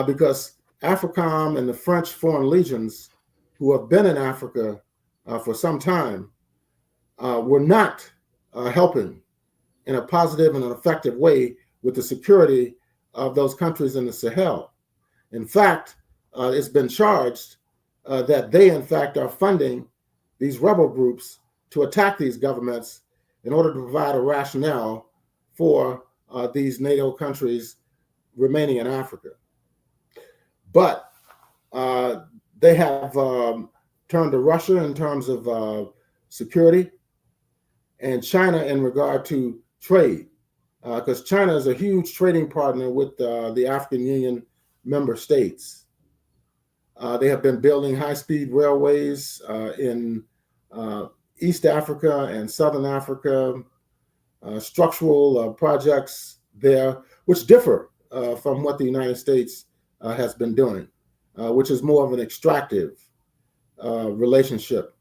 because AFRICOM and the French Foreign Legions, who have been in Africa for some time, were not helping in a positive and an effective way with the security of those countries in the Sahel. In fact, it's been charged that they, in fact, are funding these rebel groups to attack these governments in order to provide a rationale for these NATO countries remaining in Africa. But they have turned to Russia in terms of security, and China in regard to trade. because China is a huge trading partner with the African Union member states. They have been building high-speed railways in East Africa and Southern Africa, structural projects there, which differ from what the United States has been doing, which is more of an extractive relationship.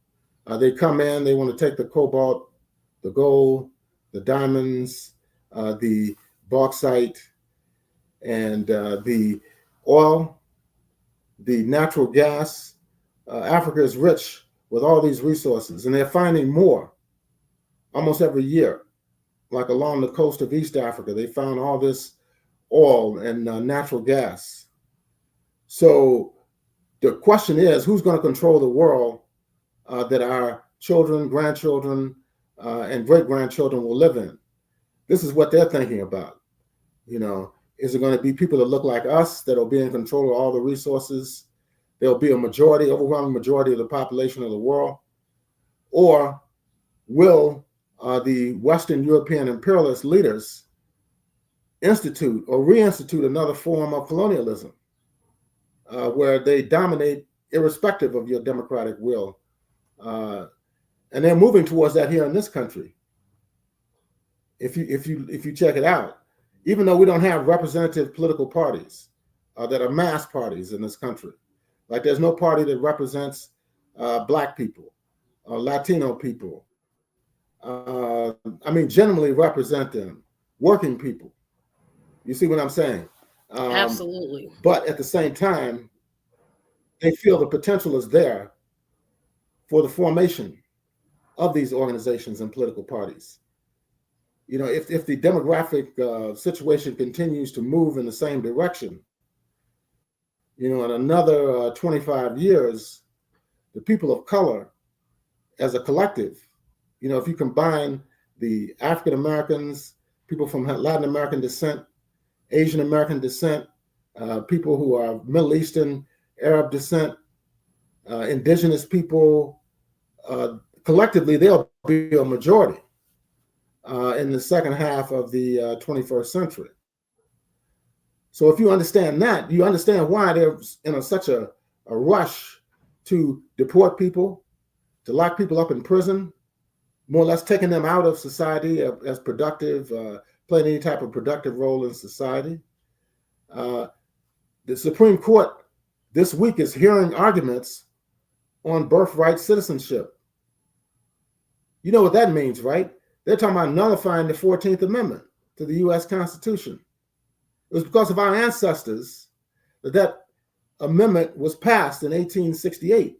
They come in, they want to take the cobalt, the gold, the diamonds, the bauxite, and the oil, the natural gas. Africa is rich with all these resources, and they're finding more almost every year. Like along the coast of East Africa, they found all this oil and natural gas. So the question is, who's going to control the world that our children, grandchildren, and great-grandchildren will live in? This is what they're thinking about. Is it going to be people that look like us that will be in control of all the resources? There'll be a majority, overwhelming majority of the population of the world? Or will the Western European imperialist leaders institute or reinstitute another form of colonialism where they dominate irrespective of your democratic will? And they're moving towards that here in this country. If you check it out, even though we don't have representative political parties that are mass parties in this country, like there's no party that represents Black people, Latino people. Generally represent them, working people. You see what I'm saying? Absolutely. But at the same time, they feel the potential is there for the formation of these organizations and political parties. If the demographic situation continues to move in the same direction, in another 25 years, the people of color as a collective, if you combine the African Americans, people from Latin American descent, Asian American descent, people who are Middle Eastern, Arab descent, indigenous people, collectively, they'll be a majority in the second half of the 21st century. So if you understand that, you understand why there's such a rush to deport people, to lock people up in prison, more or less taking them out of society as productive, playing any type of productive role in society. The Supreme Court this week is hearing arguments on birthright citizenship. You know what that means, right? They're talking about nullifying the 14th Amendment to the U.S. Constitution. It was because of our ancestors that amendment was passed in 1868.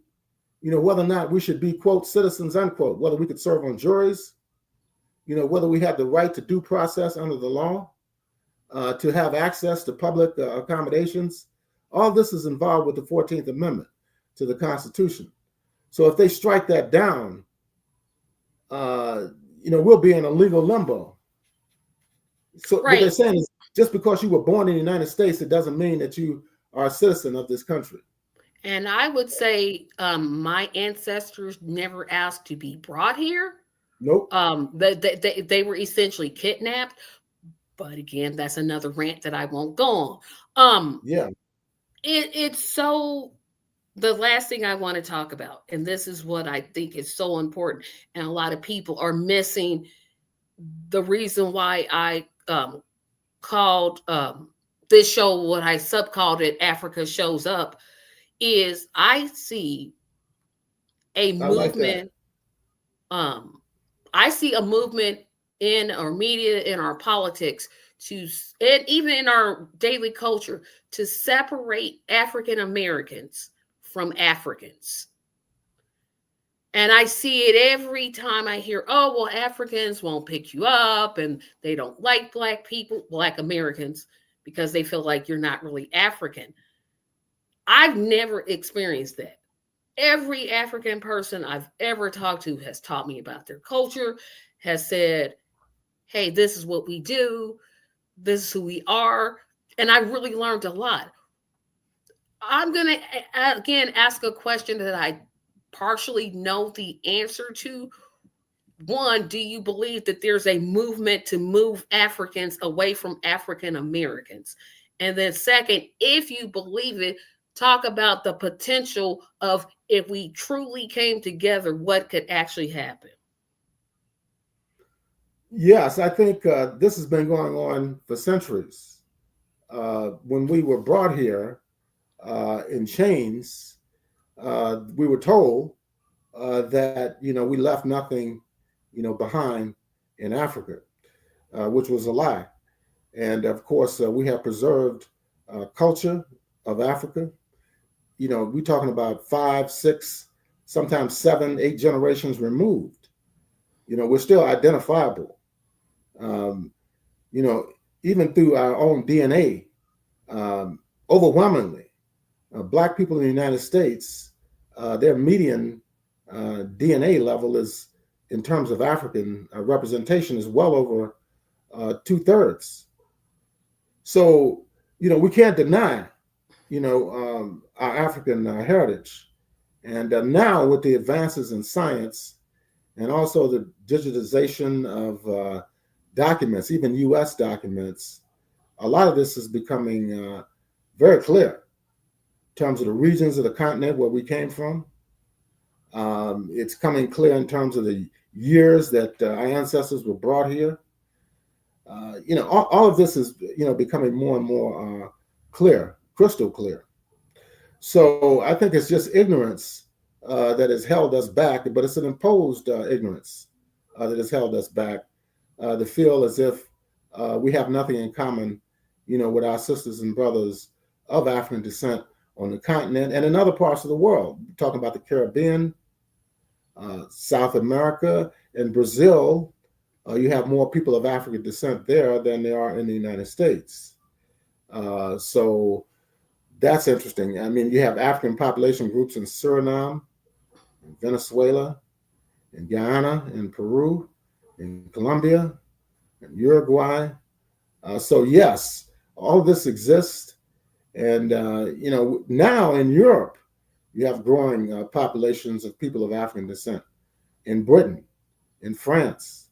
Whether or not we should be, quote, citizens, unquote, whether we could serve on juries, whether we have the right to due process under the law, to have access to public accommodations. All this is involved with the 14th Amendment to the Constitution. So if they strike that down, we'll be in a legal limbo. So Right. What they're saying is just because you were born in the United States, it doesn't mean that you are a citizen of this country. And I would say my ancestors never asked to be brought here. Nope. They were essentially kidnapped. But again, that's another rant that I won't go on. Yeah. It's so, the last thing I want to talk about, and this is what I think is so important, and a lot of people are missing the reason why I called this show what I subcalled it, Africa Shows Up, is I see a movement. I see a movement in our media, in our politics, and even in our daily culture, to separate African Americans from Africans. And I see it every time I hear, oh, well, Africans won't pick you up and they don't like Black people, Black Americans, because they feel like you're not really African. I've never experienced that. Every African person I've ever talked to has taught me about their culture, has said, hey, this is what we do. This is who we are. And I really learned a lot. I'm going to, again, ask a question that I partially know the answer to. one, do you believe that there's a movement to move Africans away from African Americans? And then second, if you believe it, talk about the potential of if we truly came together, what could actually happen. Yes, I think this has been going on for centuries. When we were brought here in chains, we were told that we left nothing behind in Africa, which was a lie. And of course, we have preserved culture of Africa. We're talking about 5, 6, sometimes 7, 8 generations removed. We're still identifiable. Um, you know, Even through our own DNA, overwhelmingly, Black people in the United States, their median DNA level is, in terms of African representation, is well over 2/3. So, we can't deny, our African heritage. And now with the advances in science and also the digitization of documents, even US documents, a lot of this is becoming very clear in terms of the regions of the continent where we came from. It's coming clear in terms of the years that our ancestors were brought here. All of this is, becoming more and more clear, crystal clear. So I think it's just ignorance that has held us back, but it's an imposed ignorance that has held us back to feel as if we have nothing in common, with our sisters and brothers of African descent on the continent and in other parts of the world. We're talking about the Caribbean, South America, and Brazil. You have more people of African descent there than there are in the United States. So that's interesting. I mean, you have African population groups in Suriname, in Venezuela, in Guyana, in Peru, in Colombia, in Uruguay. So yes, all of this exists. And, now in Europe, you have growing populations of people of African descent. In Britain, in France,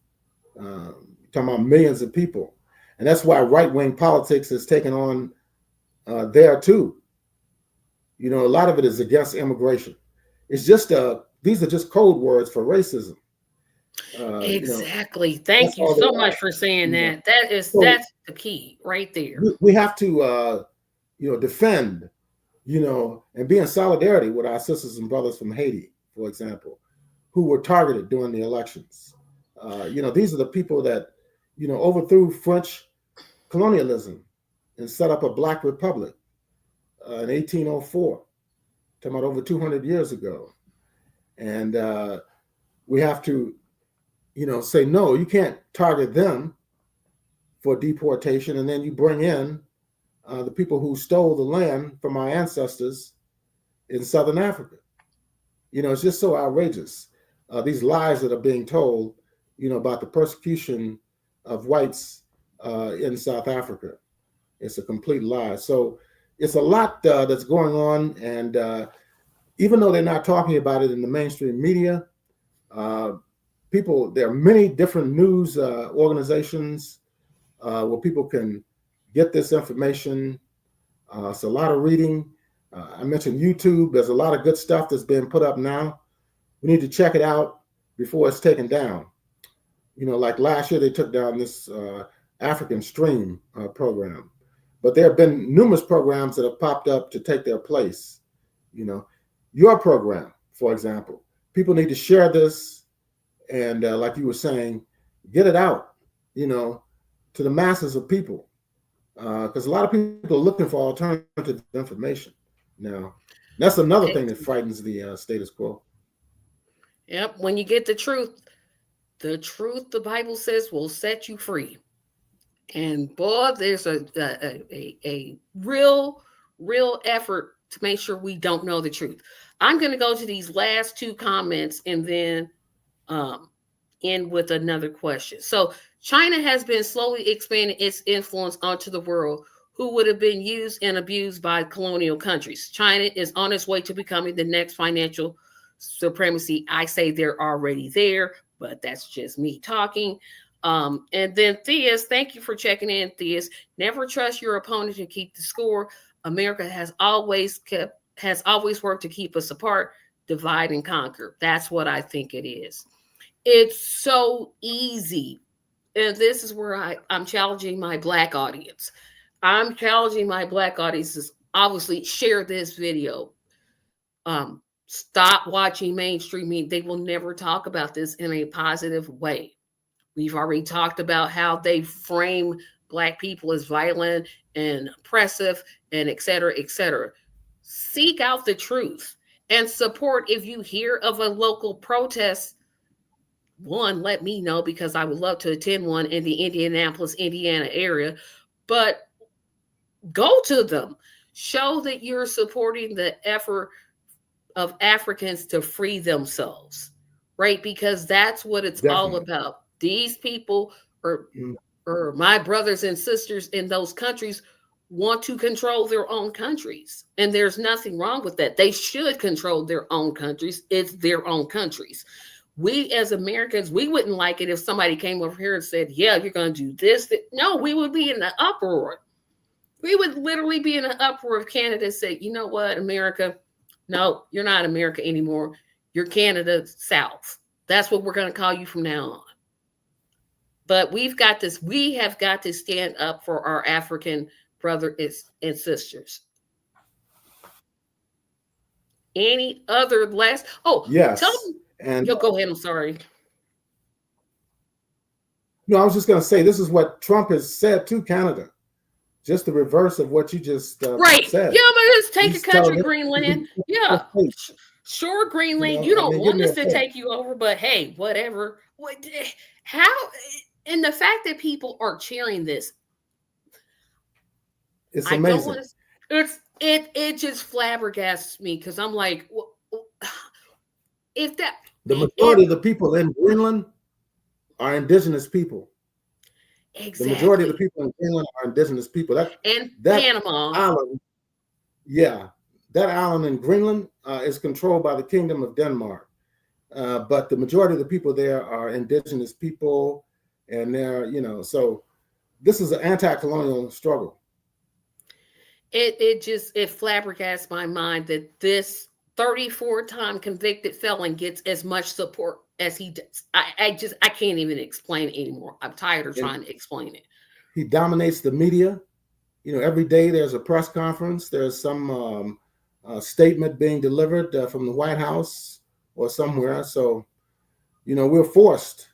talking about millions of people. And that's why right-wing politics has taken on there too. A lot of it is against immigration. It's just these are just code words for racism. Exactly. Thank That's you all they so much are. for saying that. So That's the key right there. we have to, defend, and be in solidarity with our sisters and brothers from Haiti, for example, who were targeted during the elections. These are the people that, overthrew French colonialism and set up a Black republic in 1804, talking about over 200 years ago. And we have to, say, no, you can't target them for deportation. And then you bring in the people who stole the land from our ancestors in Southern Africa. It's just so outrageous. These lies that are being told, about the persecution of whites in South Africa. It's a complete lie. So it's a lot that's going on. And even though they're not talking about it in the mainstream media, there are many different news organizations where people can get this information. It's a lot of reading. I mentioned YouTube. There's a lot of good stuff that's being put up now. We need to check it out before it's taken down. Like last year, they took down this African Stream program. But there have been numerous programs that have popped up to take their place. Your program, for example, people need to share this. And like you were saying, get it out, to the masses of people. Because a lot of people are looking for alternative information now. That's another thing that frightens the status quo. Yep. When you get the truth, the Bible says, will set you free. And boy, there's a real effort to make sure we don't know the truth. I'm going to go to these last two comments and then end with another question. So China has been slowly expanding its influence onto the world who would have been used and abused by colonial countries. China is on its way to becoming the next financial supremacy. I say they're already there, but that's just me talking. And then Theus, thank you for checking in, Theus. Never trust your opponent to keep the score. America has always worked to keep us apart, divide and conquer. That's what I think it is. It's so easy. And this is where I'm challenging my Black audience. I'm challenging my Black audience to obviously share this video. Stop watching mainstream media. They will never talk about this in a positive way. We've already talked about how they frame Black people as violent and oppressive and et cetera, et cetera. Seek out the truth and support. If you hear of a local protest, one, let me know, because I would love to attend one in the Indianapolis, Indiana area. But go to them. Show that you're supporting the effort of Africans to free themselves, right? Because that's what it's all about. These people or my brothers and sisters in those countries want to control their own countries. And there's nothing wrong with that. They should control their own countries. It's their own countries. We as Americans, we wouldn't like it if somebody came over here and said, yeah, you're going to do this. No, we would be in an uproar. We would literally be in an uproar if Canada said, you know what, America, no, you're not America anymore. You're Canada South. That's what we're going to call you from now on. But we have got to stand up for our African brothers and sisters. Any other last? Oh, yes. Tell me. And you'll go ahead. I'm sorry. No, I was just going to say, this is what Trump has said to Canada. Just the reverse of what you just said. Yeah, but just take a country, Greenland. Yeah, sure, Greenland. You don't want us to take you over, but hey, whatever. How? And the fact that people are cheering this, it's amazing. It just flabbergasts me, because I'm like, if that the majority of the people in Greenland are indigenous people. Exactly. The majority of the people in Greenland are indigenous people. That Panama island, that island in Greenland is controlled by the Kingdom of Denmark. But the majority of the people there are indigenous people, and they're, so this is an anti-colonial struggle. It flabbergasts my mind that this 34-time convicted felon gets as much support as he does. I can't even explain it anymore. I'm tired of trying to explain it. He dominates the media. Every day there's a press conference. There's some statement being delivered from the White House or somewhere. So, we're forced,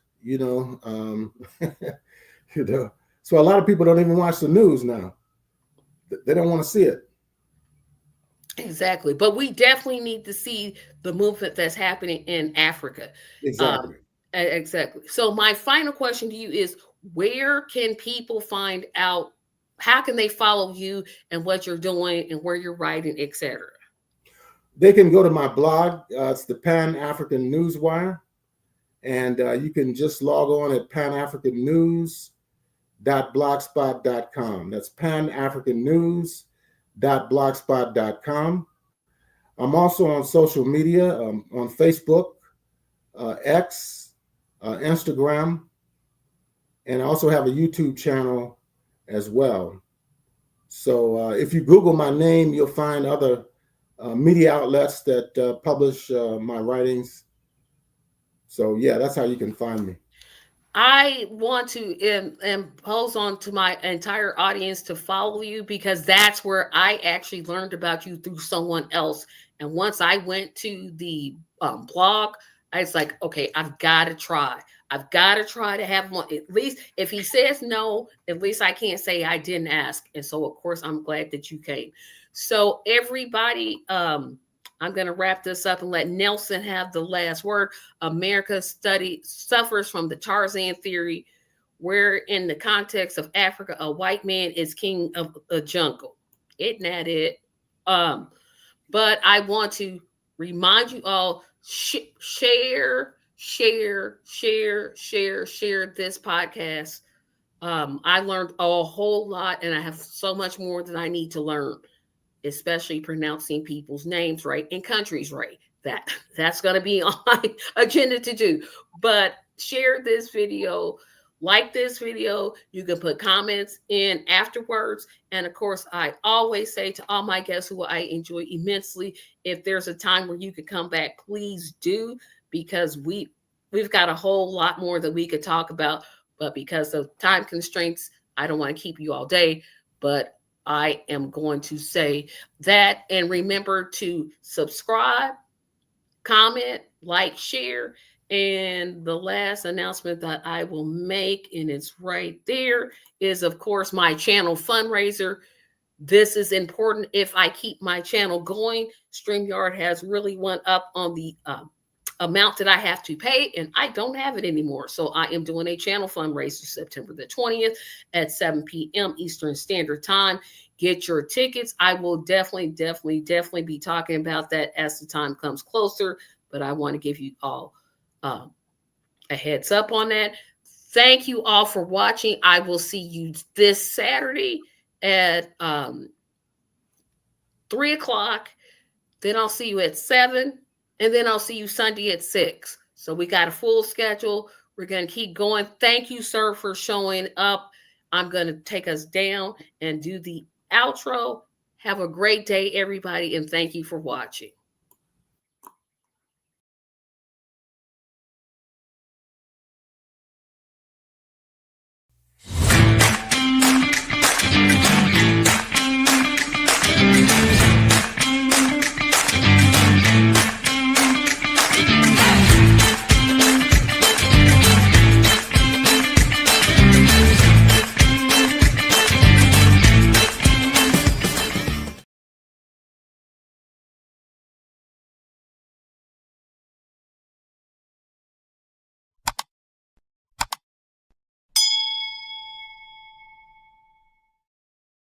So a lot of people don't even watch the news now. They don't want to see it. Exactly. But we definitely need to see the movement that's happening in Africa. Exactly. Exactly. So my final question to you is, where can people find out, how can they follow you and what you're doing and where you're writing, etc.? They can go to my blog. It's the Pan-African Newswire. And you can just log on at panafricannews.blogspot.com. That's panafricannews.blogspot.com. I'm also on social media, on Facebook, X, Instagram, and I also have a YouTube channel as well. So if you Google my name, you'll find other media outlets that publish my writings. So yeah, that's how you can find me. I want to impose on to my entire audience to follow you, because that's where I actually learned about you, through someone else. And once I went to the blog, I was like, okay, I've got to try. I've got to try to have one. At least if he says no, at least I can't say I didn't ask. And so, of course, I'm glad that you came. So everybody, I'm going to wrap this up and let Nelson have the last word. America suffers from the Tarzan theory, where in the context of Africa, a white man is king of a jungle. Isn't that it? But I want to remind you all, share this podcast. I learned a whole lot, and I have so much more that I need to learn, especially pronouncing people's names right and countries right. That's going to be on my agenda to do. But share this video, like this video. You can put comments in afterwards. And of course, I always say to all my guests who I enjoy immensely, if there's a time where you could come back, please do, because we've got a whole lot more that we could talk about. But because of time constraints, I don't want to keep you all day. But I am going to say that. And remember to subscribe, comment, like, share. And the last announcement that I will make, and it's right there, is of course my channel fundraiser. This is important if I keep my channel going. StreamYard has really went up on the amount that I have to pay, and I don't have it anymore. So I am doing a channel fundraiser September the 20th at 7 p.m. Eastern Standard Time. Get your tickets. I will definitely be talking about that as the time comes closer, but I want to give you all a heads up on that. Thank you all for watching. I will see you this Saturday at 3 o'clock. Then I'll see you at 7. And then I'll see you Sunday at 6. So we got a full schedule. We're going to keep going. Thank you, sir, for showing up. I'm going to take us down and do the outro. Have a great day, everybody, and thank you for watching.